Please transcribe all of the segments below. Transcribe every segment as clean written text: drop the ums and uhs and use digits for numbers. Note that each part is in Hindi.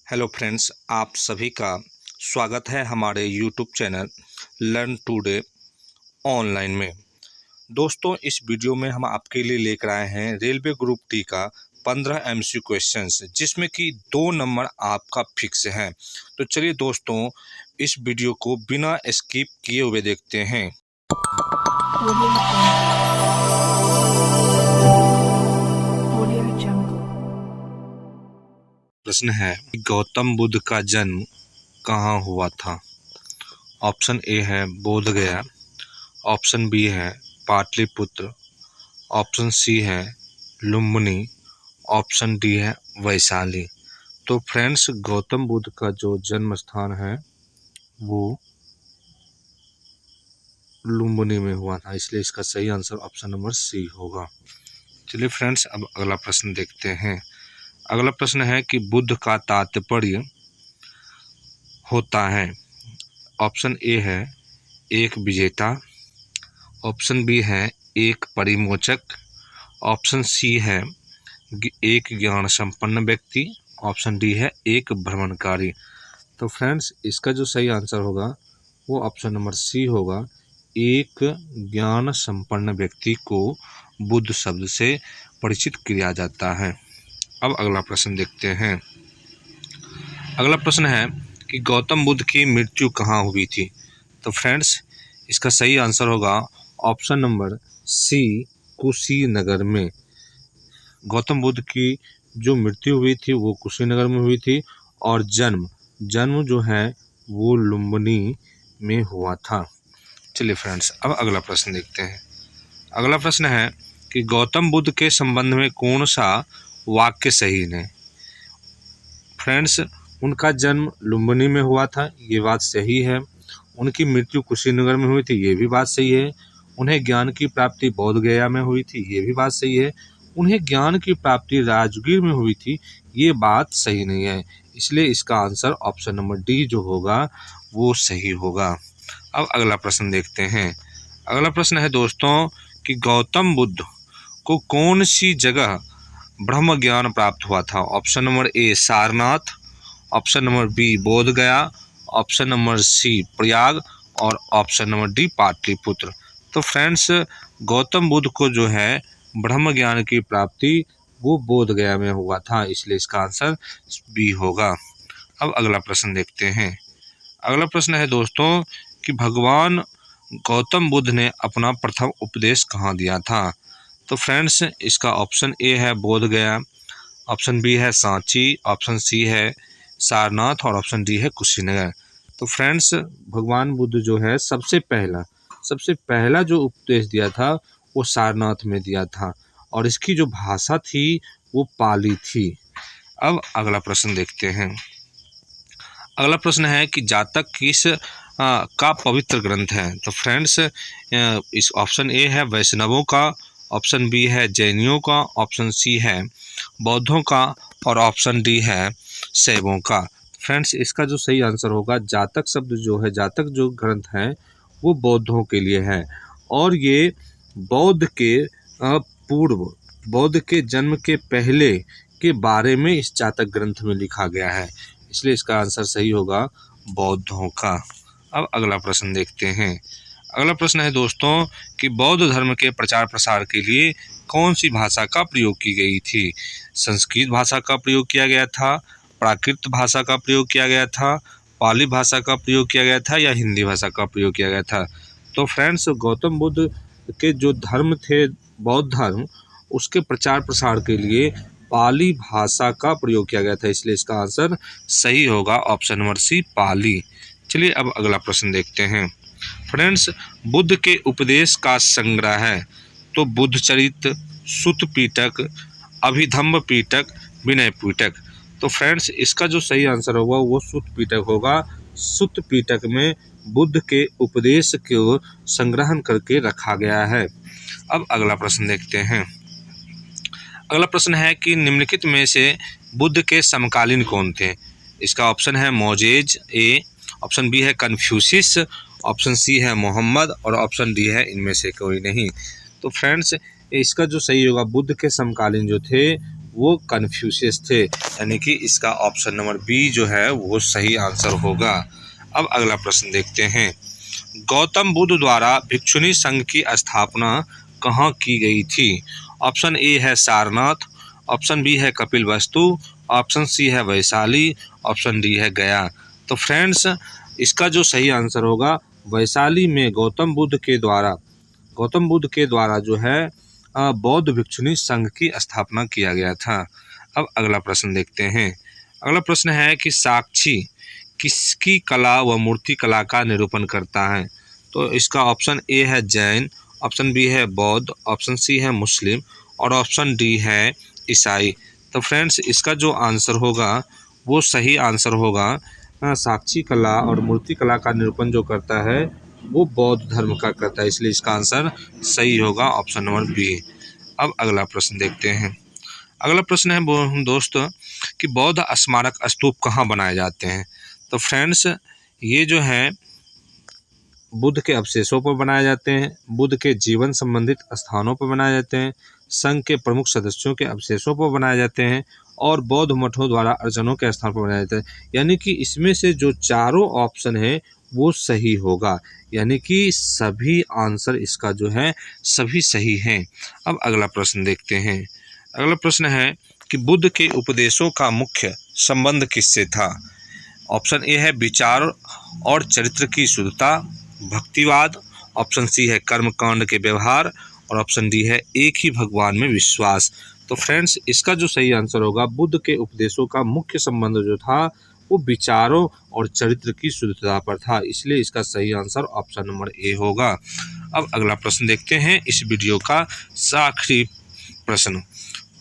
हेलो फ्रेंड्स, आप सभी का स्वागत है हमारे YouTube channel learn today online में। दोस्तों, इस वीडियो में हम आपके लिए लेकर आए हैं रेलवे ग्रुप डी का 15 एमसीक्यू क्वेश्चंस, जिसमें कि 2 नंबर आपका फिक्स है। तो चलिए दोस्तों, इस वीडियो को बिना स्किप किए हुए देखते हैं। प्रश्न है, गौतम बुद्ध का जन्म कहाँ हुआ था? ऑप्शन ए है बोध गया, ऑप्शन बी है पाटलिपुत्र, ऑप्शन सी है लुम्बिनी, ऑप्शन डी है वैशाली। तो फ्रेंड्स, गौतम बुद्ध का जो जन्म स्थान है वो लुम्बिनी में हुआ था, इसलिए इसका सही आंसर ऑप्शन नंबर सी होगा। चलिए फ्रेंड्स, अब अगला प्रश्न देखते हैं। अगला प्रश्न है कि बुद्ध का तात्पर्य होता है। ऑप्शन ए है एक विजेता, ऑप्शन बी है एक परिमोचक, ऑप्शन सी है एक ज्ञान संपन्न व्यक्ति, ऑप्शन डी है एक भ्रमणकारी। तो फ्रेंड्स, इसका जो सही आंसर होगा वो ऑप्शन नंबर सी होगा। एक ज्ञान संपन्न व्यक्ति को बुद्ध शब्द से परिचित किया जाता है। अब अगला प्रश्न देखते हैं। अगला प्रश्न है कि गौतम बुद्ध की मृत्यु कहाँ हुई थी? तो फ्रेंड्स, इसका सही आंसर होगा ऑप्शन नंबर सी, कुशीनगर में। गौतम बुद्ध की जो मृत्यु हुई थी वो कुशीनगर में हुई थी, और जन्म जो है वो लुम्बिनी में हुआ था। चलिए फ्रेंड्स, अब अगला प्रश्न देखते हैं। अगला प्रश्न है कि गौतम बुद्ध के संबंध में कौन सा वाक्य सही है? फ्रेंड्स, उनका जन्म लुम्बिनी में हुआ था, ये बात सही है। उनकी मृत्यु कुशीनगर में हुई थी, ये भी बात सही है। उन्हें ज्ञान की प्राप्ति बोध गया में हुई थी, ये भी बात सही है। उन्हें ज्ञान की प्राप्ति राजगीर में हुई थी, ये बात सही नहीं है। इसलिए इसका आंसर ऑप्शन नंबर डी जो होगा वो सही होगा। अब अगला प्रश्न देखते हैं। अगला प्रश्न है दोस्तों कि गौतम बुद्ध को कौन सी जगह ब्रह्म ज्ञान प्राप्त हुआ था? Option number A Sarnath, option number B Bodh Gaya, option number C Prayag, और ऑप्शन नंबर डी पाटलिपुत्र। तो फ्रेंड्स, गौतम बुद्ध को जो है ब्रह्म ज्ञान की प्राप्ति वो बोध गया में हुआ था, इसलिए इसका आंसर बी होगा। अब अगला प्रश्न देखते हैं। अगला प्रश्न है दोस्तों कि भगवान गौतम बुद्ध ने अपना प्रथम उपदेश कहाँ दिया था? तो फ्रेंड्स, इसका ऑप्शन ए है बोध गया, ऑप्शन बी है सांची, ऑप्शन सी है सारनाथ, और ऑप्शन डी है कुशीनगर। तो फ्रेंड्स, भगवान बुद्ध जो है सबसे पहला जो उपदेश दिया था वो सारनाथ में दिया था, और इसकी जो भाषा थी वो पाली थी। अब अगला प्रश्न देखते हैं। अगला प्रश्न है कि जातक किस का पवित्र ग्रंथ है? तो फ्रेंड्स, इस ऑप्शन ए है वैष्णवों का, ऑप्शन बी है जैनियों का, ऑप्शन सी है बौद्धों का, और ऑप्शन डी है शैवों का। फ्रेंड्स, इसका जो सही आंसर होगा, जातक शब्द जो है, जातक जो ग्रंथ है वो बौद्धों के लिए है, और ये बौद्ध के पूर्व, बौद्ध के जन्म के पहले के बारे में इस जातक ग्रंथ में लिखा गया है, इसलिए इसका आंसर सही होगा बौद्धों का। अब अगला प्रश्न देखते हैं। अगला प्रश्न है दोस्तों कि बौद्ध धर्म के प्रचार प्रसार के लिए कौन सी भाषा का प्रयोग की गई थी? संस्कृत भाषा का प्रयोग किया गया था, प्राकृत भाषा का प्रयोग किया गया था, पाली भाषा का प्रयोग किया गया था, या हिंदी भाषा का प्रयोग किया गया था? तो फ्रेंड्स, गौतम बुद्ध के जो धर्म थे, बौद्ध धर्म, उसके प्रचार प्रसार के लिए पाली भाषा का प्रयोग किया गया था, इसलिए इसका आंसर सही होगा ऑप्शन नंबर सी पाली। चलिए अब अगला प्रश्न देखते हैं। फ्रेंड्स, बुद्ध के उपदेश का संग्रह है तो बुद्ध चरित, सुत्त पिटक, अभिधम्म पिटक, विनय पिटक। तो फ्रेंड्स, इसका जो सही आंसर होगा वो सुत्त पिटक होगा। सुत्त पिटक में बुद्ध के उपदेश को संग्रहण करके रखा गया है। अब अगला प्रश्न देखते हैं। अगला प्रश्न है कि निम्नलिखित में से बुद्ध के समकालीन कौन थे? इसका ऑप्शन है मोजेज ए, ऑप्शन बी है कन्फ्यूशियस, ऑप्शन सी है मोहम्मद, और ऑप्शन डी है इनमें से कोई नहीं। तो फ्रेंड्स, इसका जो सही होगा, बुद्ध के समकालीन जो थे वो कन्फ्यूशियस थे, यानी कि इसका ऑप्शन नंबर बी जो है वो सही आंसर होगा। अब अगला प्रश्न देखते हैं। गौतम बुद्ध द्वारा भिक्षुणी संघ की स्थापना कहाँ की गई थी? ऑप्शन ए है सारनाथ, ऑप्शन बी है कपिलवस्तु, ऑप्शन सी है वैशाली, ऑप्शन डी है गया। तो फ्रेंड्स, इसका जो सही आंसर होगा वैशाली में गौतम बुद्ध के द्वारा जो है बौद्ध भिक्षुणी संघ की स्थापना किया गया था। अब अगला प्रश्न देखते हैं। अगला प्रश्न है कि साक्षी किसकी कला व मूर्ति कला का निरूपण करता है? तो इसका ऑप्शन ए है जैन, ऑप्शन बी है बौद्ध, ऑप्शन सी है मुस्लिम और ऑप्शन डी है ईसाई। तो फ्रेंड्स, इसका जो आंसर होगा वो सही आंसर होगा साक्षी कला और मूर्ति कला का निरूपण जो करता है वो बौद्ध धर्म का करता है, इसलिए इसका आंसर सही होगा ऑप्शन नंबर बी। अब अगला प्रश्न देखते हैं। अगला प्रश्न है दोस्त कि बौद्ध स्मारक स्तूप कहाँ बनाए जाते हैं? तो फ्रेंड्स, ये जो है बुद्ध के अवशेषों पर बनाए जाते हैं, बुद्ध के जीवन संबंधित स्थानों पर बनाए जाते हैं, संघ के प्रमुख सदस्यों के अवशेषों पर बनाए जाते हैं और बौद्ध मठों द्वारा अर्चनों के स्थान पर बनाए जाते हैं। यानी कि इसमें से जो चारों ऑप्शन है वो सही होगा, यानी कि सभी आंसर इसका जो है सभी सही हैं। अब अगला प्रश्न देखते हैं। अगला प्रश्न है कि बुद्ध के उपदेशों का मुख्य संबंध किससे था? ऑप्शन ए है विचार और चरित्र की शुद्धता, भक्तिवाद, ऑप्शन सी है कर्मकांड के व्यवहार और ऑप्शन डी है एक ही भगवान में विश्वास। तो फ्रेंड्स, इसका जो सही आंसर होगा बुद्ध के उपदेशों का मुख्य संबंध जो था वो विचारों और चरित्र की शुद्धता पर था, इसलिए इसका सही आंसर ऑप्शन नंबर ए होगा। अब अगला प्रश्न देखते हैं इस वीडियो का आखिरी प्रश्न।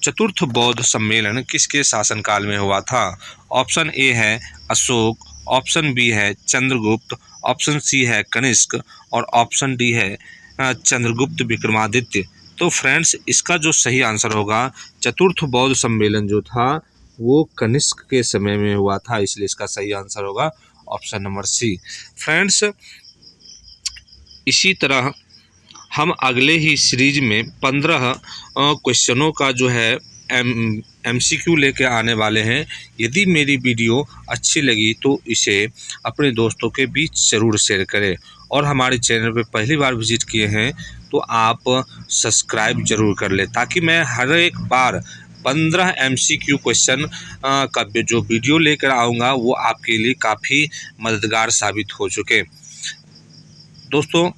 चतुर्थ बौद्ध सम्मेलन किसके शासनकाल में हुआ था? ऑप्शन ए है अशोक, ऑप्शन बी है चंद्रगुप्त, ऑप्शन सी है कनिष्क और ऑप्शन डी है चंद्रगुप्त विक्रमादित्य। तो फ्रेंड्स, इसका जो सही आंसर होगा चतुर्थ बौद्ध सम्मेलन जो था वो कनिष्क के समय में हुआ था, इसलिए इसका सही आंसर होगा ऑप्शन नंबर सी। फ्रेंड्स, इसी तरह हम अगले ही सीरीज में 15 क्वेश्चनों का जो है MCQ लेके आने वाले हैं। यदि मेरी वीडियो अच्छी लगी तो इसे अपने दोस्तों के बीच ज़रूर शेयर करें और हमारे चैनल पे पहली बार विजिट किए हैं तो आप सब्सक्राइब जरूर कर लें, ताकि मैं हर एक बार 15 MCQ क्वेश्चन का जो वीडियो लेकर आऊँगा वो आपके लिए काफ़ी मददगार साबित हो चुके। दोस्तों,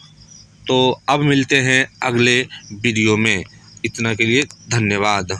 तो अब मिलते हैं अगले वीडियो में। इतना के लिए धन्यवाद।